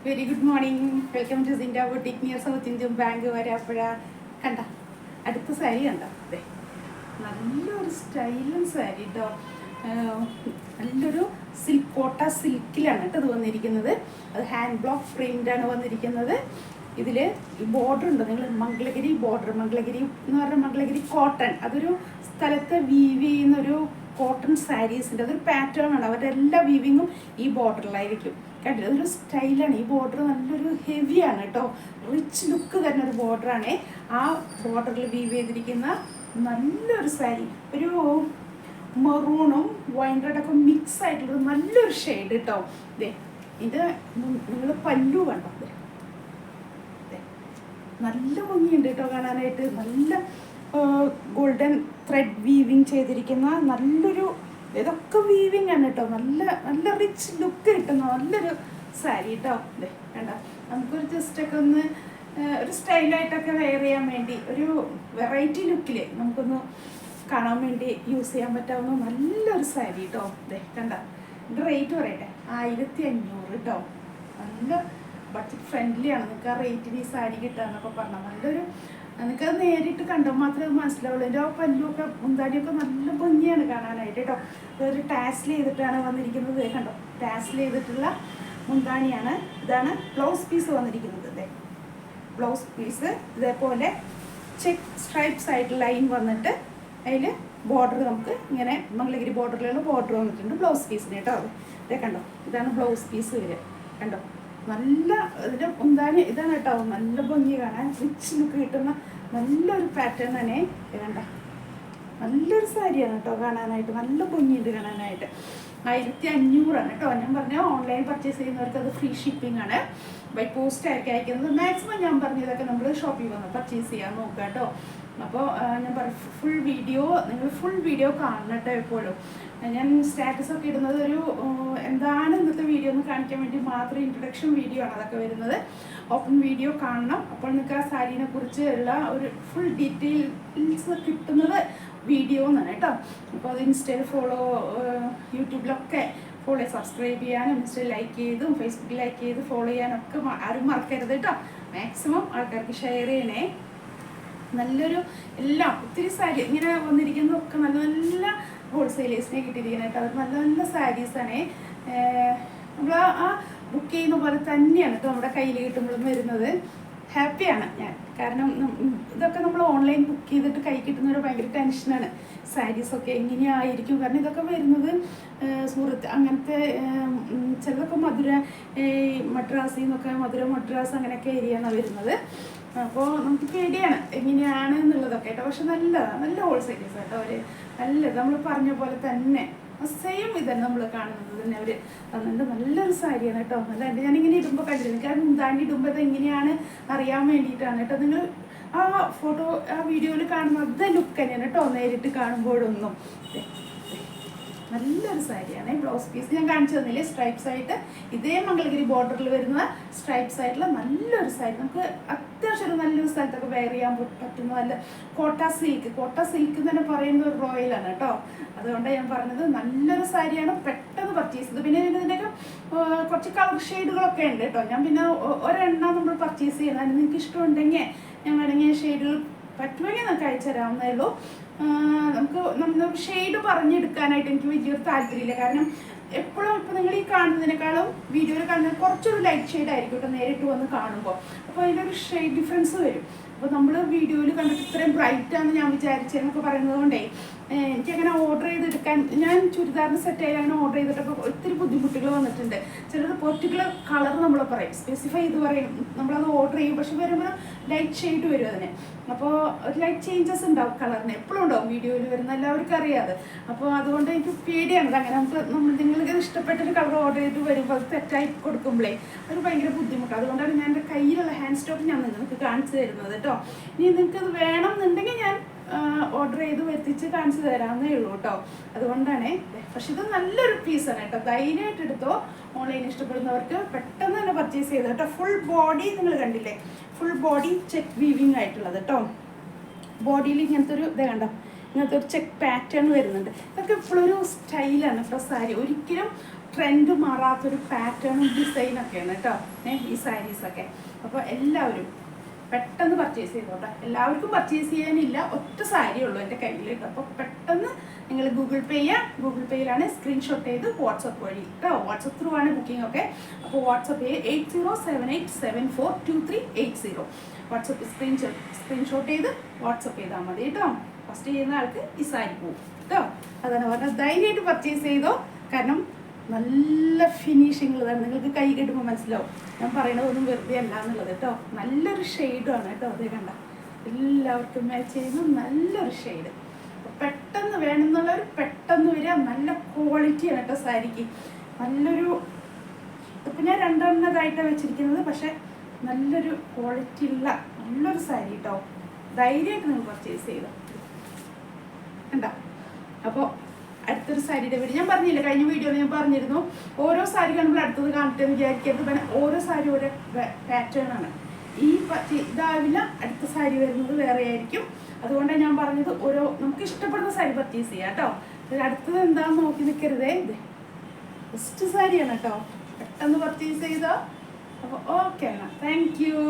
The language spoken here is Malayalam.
Very good morning. Welcome to Sinda boutique near South Indian bank Varapuzha. കണ്ട അടുത്ത സാരി കണ്ടോ? അതെ, നല്ലൊരു സ്റ്റൈലും സാരി കേട്ടോ. നല്ലൊരു കോട്ട സിൽക്കിലാണ് കേട്ടോ ഇത് വന്നിരിക്കുന്നത്. അത് ഹാൻഡ് ബ്ലോക്ക് പ്രിൻ്റാണ് വന്നിരിക്കുന്നത്. ഇതിൽ ഈ ബോർഡർ ഉണ്ട്, നിങ്ങൾ മംഗളഗിരി ബോർഡർ, മംഗളഗിരി എന്ന് പറഞ്ഞാൽ മംഗളഗിരി കോട്ടൺ, അതൊരു സ്ഥലത്ത് വീവ് ചെയ്യുന്നൊരു കോട്ടൺ സാരീസിൻ്റെ അതൊരു പാറ്റേൺ ആണ്. അവരുടെ എല്ലാ വീവിങ്ങും ഈ ബോർഡറിലായിരിക്കും. കണ്ടില്ല, അതൊരു സ്റ്റൈലാണ്. ഈ ബോർഡർ നല്ലൊരു ഹെവിയാണ് കേട്ടോ, റിച്ച് ലുക്ക് തന്നെ ഒരു ബോർഡറാണ്. ആ ബോർഡറിൽ വീവ് ചെയ്തിരിക്കുന്ന നല്ലൊരു സാരി, ഒരു മെറൂണും വൈൻ റെഡൊക്കെ മിക്സ് ആയിട്ടുള്ള നല്ലൊരു ഷെയ്ഡ് കേട്ടോ. ഇതേ ഇത് നിങ്ങൾ പല്ലു കണ്ടോ? നല്ല ഭംഗിയുണ്ട് കേട്ടോ കാണാനായിട്ട്. നല്ല ഗോൾഡൻ ത്രെഡ് വീവിങ് ചെയ്തിരിക്കുന്ന നല്ലൊരു, ഇതൊക്കെ വീവിങ് ആണ് കേട്ടോ. നല്ല നല്ല റിച്ച് ലുക്ക് കിട്ടുന്ന നല്ലൊരു സാരി കേട്ടോ. അതെ വേണ്ട, നമുക്കൊരു ജസ്റ്റൊക്കെ ഒന്ന് ഒരു സ്റ്റൈലായിട്ടൊക്കെ വെയർ ചെയ്യാൻ വേണ്ടി, ഒരു വെറൈറ്റി ലുക്കിൽ നമുക്കൊന്ന് കാണാൻ വേണ്ടി യൂസ് ചെയ്യാൻ പറ്റാവുന്ന നല്ലൊരു സാരി കേട്ടോ. അതെ കണ്ട, ഇത് റേറ്റ് പറയട്ടെ, 1500 കേട്ടോ. നല്ല ബഡ്ജറ്റ് ഫ്രണ്ട്ലി ആണ്. നിങ്ങൾക്ക് ആ റേറ്റിന് ഈ സാരി കിട്ടുകയെന്നൊക്കെ പറഞ്ഞാൽ നല്ലൊരു, നിങ്ങൾക്കത് നേരിട്ട് കണ്ടാൽ മാത്രമേ അത് മനസ്സിലാവുള്ളൂ. എൻ്റെ ആ പല്ലുമൊക്കെ മുന്താടിയൊക്കെ നല്ല ഭംഗിയാണ് കാണാനായിട്ട് കേട്ടോ. അതൊരു ടാസിൽ ചെയ്തിട്ടാണ് വന്നിരിക്കുന്നത്. കണ്ടോ, ടാസിൽ ചെയ്തിട്ടുള്ള മുന്താണിയാണ്. ഇതാണ് ബ്ലൗസ് പീസ് വന്നിരിക്കുന്നത്. അതെ, ബ്ലൗസ് പീസ് ഇതേപോലെ ചെക്ക് സ്ട്രൈപ്സ് ആയിട്ട് ലൈൻ വന്നിട്ട് അതിൽ ബോർഡർ നമുക്ക് ഇങ്ങനെ മംഗളഗിരി ബോർഡറിലുള്ള ബോർഡർ വന്നിട്ടുണ്ട് ബ്ലൗസ് പീസിന് കേട്ടോ. അതെ കണ്ടോ, ഇതാണ് ബ്ലൗസ് പീസ് വരിക. കണ്ടോ, നല്ല ഇതിൻ്റെ മുന്താണി ഇതാണ് കേട്ടോ. നല്ല ഭംഗി കാണാൻ, റിച്ച് ലുക്ക് കിട്ടുന്ന നല്ലൊരു പാറ്റേൺ തന്നെ. കണ്ട, നല്ലൊരു സാരിയാണ് കേട്ടോ കാണാനായിട്ട്. നല്ല ഭംഗിയുണ്ട് കാണാനായിട്ട്. 1500 കേട്ടോ. ഞാൻ പറഞ്ഞ ഓൺലൈൻ പർച്ചേസ് ചെയ്യുന്നവർക്ക് അത് ഫ്രീ ഷിപ്പിംഗ് ആണ്. ബൈ പോസ്റ്റ് ആയിരിക്കും അയക്കുന്നത്. മാക്സിമം ഞാൻ പറഞ്ഞതൊക്കെ നമ്മൾ ഷോപ്പിൽ വന്ന് പർച്ചേസ് ചെയ്യാൻ നോക്കുക കേട്ടോ. അപ്പോൾ ഞാൻ പറഞ്ഞു, നിങ്ങൾ ഫുൾ വീഡിയോ കാണണം കേട്ടോ എപ്പോഴും. ഞാൻ സ്റ്റാറ്റസൊക്കെ ഇടുന്നത് ഒരു എന്താണ് ഇന്നത്തെ വീഡിയോ എന്ന് കാണിക്കാൻ വേണ്ടി മാത്രം ഇൻട്രൊഡക്ഷൻ വീഡിയോ ആണ് അതൊക്കെ വരുന്നത്. ഓപ്പൺ വീഡിയോ കാണണം. അപ്പോൾ നിങ്ങൾക്ക് ആ സാരീനെ കുറിച്ച് ഉള്ള ഒരു ഫുൾ ഡീറ്റെയിൽസ് കിട്ടുന്നത് വീഡിയോ എന്നാണ് കേട്ടോ. അപ്പോൾ അത് ഇൻസ്റ്റയിൽ ഫോളോ, യൂട്യൂബിലൊക്കെ ഫോളോ ചെയ്ത് സബ്സ്ക്രൈബ് ചെയ്യാനും, ഇൻസ്റ്റയിൽ ലൈക്ക് ചെയ്തും ഫേസ്ബുക്കിൽ ലൈക്ക് ചെയ്ത് ഫോളോ ചെയ്യാനൊക്കെ ആരും മറക്കരുത് കേട്ടോ. മാക്സിമം ആൾക്കാർക്ക് ഷെയർ ചെയ്യണേ. നല്ലൊരു എല്ലാം ഒത്തിരി സാരി ഇങ്ങനെ വന്നിരിക്കുന്നതൊക്കെ നല്ല നല്ല ഹോൾസെയിലേഴ്സിനെ കിട്ടിയിരിക്കുന്നത്. അവർ നല്ല നല്ല സാരീസാണ്. നമ്മൾ ആ ബുക്ക് ചെയ്യുന്ന പോലെ തന്നെയാണ് കേട്ടോ നമ്മുടെ കയ്യിൽ കിട്ടുമ്പോഴും വരുന്നത്. ഹാപ്പിയാണ് ഞാൻ, കാരണം ഇതൊക്കെ നമ്മൾ ഓൺലൈൻ ബുക്ക് ചെയ്തിട്ട് കൈ കിട്ടുന്നവർ ഭയങ്കര ടെൻഷനാണ്. സാരീസൊക്കെ എങ്ങനെയായിരിക്കും, കാരണം ഇതൊക്കെ വരുന്നത് സൂറത്ത് അങ്ങനത്തെ, ചിലതൊക്കെ മദ്രാസിൽ നിന്നൊക്കെ മദ്രാസ് അങ്ങനെയൊക്കെ ഏരിയയാണ് വരുന്നത്. അപ്പോൾ നമുക്ക് പേടിയാണ് എങ്ങനെയാണ് എന്നുള്ളതൊക്കെ കേട്ടോ. പക്ഷെ നല്ലതാണ്, നല്ല ഹോൾസെയിലേഴ്സ് കേട്ടോ. അവർ നല്ലത് നമ്മൾ പറഞ്ഞ പോലെ തന്നെ സെയിം ഇതന്നെ നമ്മൾ കാണുന്നത് തന്നെ അവർ തന്നിട്ട് നല്ലൊരു സാരിയാണ് കേട്ടോ. നല്ല ഞാനിങ്ങനെ ഇടുമ്പോൾ കണ്ടിരുന്നു, കാരണം മുന്താണി ഇടുമ്പോൾ ഇത് എങ്ങനെയാണ് അറിയാൻ വേണ്ടിയിട്ടാണ് കേട്ടോ. നിങ്ങൾ ആ ഫോട്ടോ ആ വീഡിയോയിൽ കാണുന്ന അതേ ലുക്ക് തന്നെയാണ് കേട്ടോ നേരിട്ട് കാണുമ്പോഴൊന്നും. നല്ലൊരു സാരിയാണ്. ബ്ലൗസ് പീസ് ഞാൻ കാണിച്ചു തന്നില്ലേ, സ്ട്രൈപ്സ് ആയിട്ട് ഇതേ മംഗളഗിരി ബോർഡറിൽ വരുന്ന സ്ട്രൈപ്സ് ആയിട്ടുള്ള നല്ലൊരു സാരി. നമുക്ക് അത്യാവശ്യം ഒരു നല്ലൊരു സ്ഥലത്തൊക്കെ വെയർ ചെയ്യാൻ പറ്റുന്ന നല്ല കോട്ട സിൽക്ക് എന്ന് തന്നെ പറയുന്ന ഒരു റോയലാണ് കേട്ടോ. അതുകൊണ്ടാണ് ഞാൻ പറഞ്ഞത് നല്ലൊരു സാരിയാണ്, പെട്ടെന്ന് പർച്ചേസ് ചെയ്ത്. പിന്നെ ഇതിൻ്റെയൊക്കെ കുറച്ച് കളർ ഷെയ്ഡുകളൊക്കെ ഉണ്ട് കേട്ടോ. ഞാൻ പിന്നെ ഒരെണ്ണം നമ്മൾ പർച്ചേസ് ചെയ്യുന്നത്, നിങ്ങൾക്ക് ഇഷ്ടമുണ്ടെങ്കിൽ ഞാൻ വേണമെങ്കിൽ ഷെയ്ഡുകൾ പറ്റുമെങ്കിൽ നമുക്ക് അയച്ചു തരാവുന്നേ ഉള്ളൂ. നമുക്ക് ഷെയ്ഡ് പറഞ്ഞെടുക്കാനായിട്ട് എനിക്ക് വലിയൊരു താല്പര്യമില്ല. കാരണം എപ്പോഴും ഇപ്പോൾ നിങ്ങൾ ഈ കാണുന്നതിനേക്കാളും വീഡിയോയിൽ കാണുന്നത് കുറച്ചൊരു ലൈറ്റ് ഷെയ്ഡ് ആയിരിക്കും കേട്ടോ നേരിട്ട് വന്ന് കാണുമ്പോൾ. അപ്പോൾ അതിലൊരു ഷെയ്ഡ് ഡിഫറൻസ് വരും. അപ്പോൾ നമ്മൾ വീഡിയോയിൽ കണ്ടിട്ട് ഇത്രയും ബ്രൈറ്റാണെന്ന് ഞാൻ വിചാരിച്ചതെന്നൊക്കെ പറയുന്നത് കൊണ്ടേ എനിക്കങ്ങനെ ഓർഡർ ചെയ്തെടുക്കാൻ, ഞാൻ ചുരിദാറിന് സെറ്റ് ആയി അങ്ങനെ ഓർഡർ ചെയ്തിട്ടപ്പോൾ ഒത്തിരി ബുദ്ധിമുട്ടുകൾ വന്നിട്ടുണ്ട്. ചിലത് പെർട്ടിക്കുലർ കളർ നമ്മൾ പറയും, സ്പെസിഫൈ ചെയ്ത് പറയും, നമ്മളത് ഓർഡർ ചെയ്യും. പക്ഷെ വരുമ്പോൾ ലൈറ്റ് ഷെയ്ഡ് വരും അതിന്. അപ്പോൾ ഒരു ലൈറ്റ് ചേഞ്ചസ് ഉണ്ടാവും കളറിന്, എപ്പോഴും ഉണ്ടാവും വീഡിയോയിൽ വരുന്ന എല്ലാവർക്കും അറിയാതെ. അപ്പോൾ അതുകൊണ്ട് എനിക്ക് പേടിയാണ് അങ്ങനെ നിങ്ങൾക്ക് ഇഷ്ടപ്പെട്ടൊരു കളർ ഓർഡർ ചെയ്തിട്ട് വരുമ്പോൾ അത് തെറ്റായി കൊടുക്കുമ്പോഴേ അത് ഭയങ്കര ബുദ്ധിമുട്ടാണ്. അതുകൊണ്ടാണ് ഞാൻ എൻ്റെ കയ്യിലുള്ള ഹാൻഡ് സ്റ്റോക്ക് ഞാൻ നിങ്ങൾക്ക് കാണിച്ചു തരുന്നത് കേട്ടോ. ഇനി നിങ്ങൾക്കത് വേണം എന്നുണ്ടെങ്കിൽ ഞാൻ ഓർഡർ ചെയ്ത് വരുത്തിച്ച് കാണിച്ചു തരാമെന്നേ ഉള്ളൂ കേട്ടോ. അതുകൊണ്ടാണ്. പക്ഷെ ഇത് നല്ലൊരു പീസാണ് കേട്ടോ, ധൈര്യമായിട്ട് എടുത്തോ. ഓൺലൈൻ ഇഷ്ടപ്പെടുന്നവർക്ക് പെട്ടെന്ന് തന്നെ പർച്ചേസ് ചെയ്ത് കേട്ടോ. ഫുൾ ബോഡി നിങ്ങൾ കണ്ടില്ലേ, ഫുൾ ബോഡി ചെക്ക് വീവിങ് ആയിട്ടുള്ളത് കേട്ടോ. ബോഡിയിൽ ഇങ്ങനത്തെ ഒരു ഇത് കണ്ടോ, ഇങ്ങനത്തെ ഒരു ചെക്ക് പാറ്റേൺ വരുന്നുണ്ട്. ഇതൊക്കെ ഇപ്പോഴൊരു സ്റ്റൈലാണ് കേട്ടോ സാരി. ഒരിക്കലും ട്രെൻഡ് മാറാത്തൊരു പാറ്റേണും ഡിസൈനൊക്കെയാണ് കേട്ടോ ഈ സാരീസൊക്കെ. അപ്പോൾ എല്ലാവരും പെട്ടെന്ന് പർച്ചേസ് ചെയ്തോട്ടെ. എല്ലാവർക്കും പർച്ചേസ് ചെയ്യാനില്ല, ഒറ്റ സാരി ഉള്ളൂ എൻ്റെ കയ്യിലേക്ക്. അപ്പോൾ പെട്ടെന്ന് നിങ്ങൾ ഗൂഗിൾ പേ ചെയ്യുക. ഗൂഗിൾ പേയിലാണ് സ്ക്രീൻഷോട്ട് ചെയ്ത് വാട്സപ്പ് വഴി കേട്ടോ, വാട്സപ്പ് ത്രൂ ആണ് ബുക്കിംഗ് ഒക്കെ. അപ്പോൾ വാട്സപ്പ് 8078742380 വാട്സപ്പ് സ്ക്രീൻഷോട്ട് ചെയ്ത് വാട്സപ്പ് ചെയ്താൽ മതി കേട്ടോ. ഫസ്റ്റ് ചെയ്യുന്ന ആൾക്ക് ഈ സാരി പോകും കേട്ടോ. അതാണ് പറഞ്ഞാൽ ധൈര്യമായിട്ട് പർച്ചേസ് ചെയ്തോ. കാരണം നല്ല ഫിനിഷിങ്ങുള്ളതാണ്, നിങ്ങൾക്ക് കൈ കിട്ടുമ്പോൾ മനസ്സിലാവും ഞാൻ പറയണതൊന്നും വെറുതെ അല്ല എന്നുള്ളത് കേട്ടോ. നല്ലൊരു ഷെയ്ഡാണ് കേട്ടോ, അതേ കണ്ട എല്ലാവർക്കും മാച്ച് ചെയ്യുന്ന നല്ലൊരു ഷെയ്ഡ്. പെട്ടെന്ന് വേണമെന്നുള്ളവർ പെട്ടെന്ന് വരിക. നല്ല ക്വാളിറ്റിയാണ് കേട്ടോ സാരിക്ക്. നല്ലൊരു ഇപ്പം ഞാൻ രണ്ടെണ്ണതായിട്ടാണ് വെച്ചിരിക്കുന്നത്, പക്ഷെ നല്ലൊരു ക്വാളിറ്റി ഉള്ള നല്ലൊരു സാരി കേട്ടോ. ധൈര്യമായിട്ട് നിങ്ങൾ പർച്ചേസ് ചെയ്തോ കണ്ട. അപ്പോൾ അടുത്തൊരു സാരിയുടെ വീഡിയോ ഞാൻ പറഞ്ഞില്ല, കഴിഞ്ഞ വീഡിയോയിൽ ഞാൻ പറഞ്ഞിരുന്നു ഓരോ സാരി കാണുമ്പോൾ അടുത്തത് കാണട്ടെ എന്ന് വിചാരിക്കരുത്. പിന്നെ ഓരോ സാരി ഓരോ പാറ്റേൺ ആണ്. ഇതാവില്ല, അടുത്ത സാരി വരുന്നത് വേറെ ആയിരിക്കും. അതുകൊണ്ടാണ് ഞാൻ പറഞ്ഞത് ഓരോ നമുക്ക് ഇഷ്ടപ്പെടുന്ന സാരി പർച്ചേസ് ചെയ്യാം കേട്ടോ. അടുത്തത് എന്താണെന്ന് നോക്കി നിൽക്കരുതേ. ഇത് ബെസ്റ്റ് സാരിയാണ് കേട്ടോ, പെട്ടെന്ന് പർച്ചേസ് ചെയ്തോ. അപ്പോൾ ഓക്കെ എന്നാൽ താങ്ക് യു.